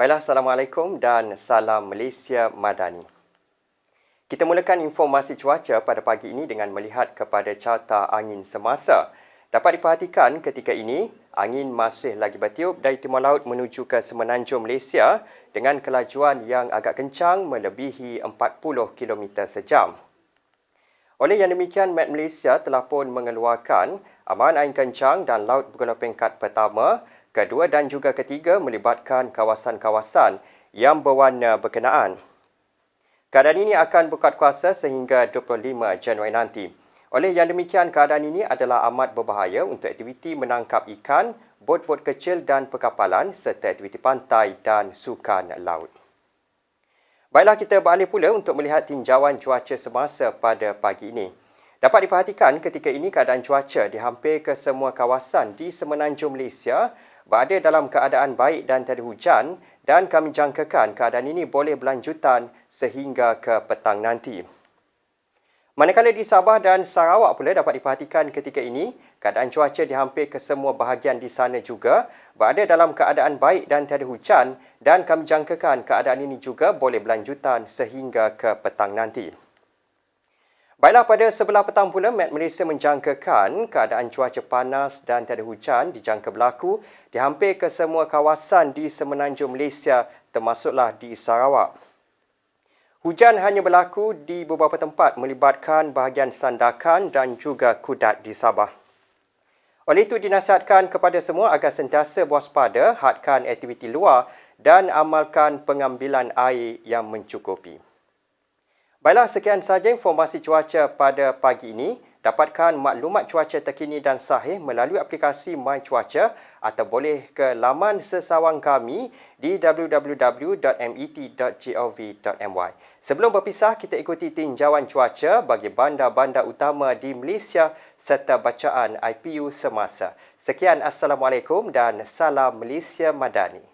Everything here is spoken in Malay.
Baiklah, Assalamualaikum dan salam Malaysia Madani. Kita mulakan informasi cuaca pada pagi ini dengan melihat kepada carta angin semasa. Dapat diperhatikan ketika ini, angin masih lagi bertiup dari timur laut menuju ke semenanjung Malaysia dengan kelajuan yang agak kencang melebihi 40 km sejam. Oleh yang demikian, Met Malaysia telah pun mengeluarkan amaran angin kencang dan laut bergelombang peringkat pertama, kedua dan juga ketiga melibatkan kawasan-kawasan yang berwarna berkenaan. Keadaan ini akan berkuat kuasa sehingga 25 Januari nanti. Oleh yang demikian, keadaan ini adalah amat berbahaya untuk aktiviti menangkap ikan, bot-bot kecil dan perkapalan serta aktiviti pantai dan sukan laut. Baiklah, kita beralih pula untuk melihat tinjauan cuaca semasa pada pagi ini. Dapat diperhatikan ketika ini keadaan cuaca di hampir ke semua kawasan di semenanjung Malaysia berada dalam keadaan baik dan tiada hujan dan kami jangkakan keadaan ini boleh berlanjutan sehingga ke petang nanti. Manakala di Sabah dan Sarawak pula dapat diperhatikan ketika ini, keadaan cuaca di hampir ke semua bahagian di sana juga berada dalam keadaan baik dan tiada hujan dan kami jangkakan keadaan ini juga boleh berlanjutan sehingga ke petang nanti. Baiklah, pada sebelah petang pula, Met Malaysia menjangkakan keadaan cuaca panas dan tiada hujan dijangka berlaku di hampir ke semua kawasan di semenanjung Malaysia termasuklah di Sarawak. Hujan hanya berlaku di beberapa tempat melibatkan bahagian Sandakan dan juga Kudat di Sabah. Oleh itu dinasihatkan kepada semua agar sentiasa waspada, hadkan aktiviti luar dan amalkan pengambilan air yang mencukupi. Baiklah, sekian sahaja informasi cuaca pada pagi ini. Dapatkan maklumat cuaca terkini dan sahih melalui aplikasi My Cuaca atau boleh ke laman sesawang kami di www.met.gov.my. Sebelum berpisah, kita ikuti tinjauan cuaca bagi bandar-bandar utama di Malaysia serta bacaan IPU semasa. Sekian, Assalamualaikum dan salam Malaysia Madani.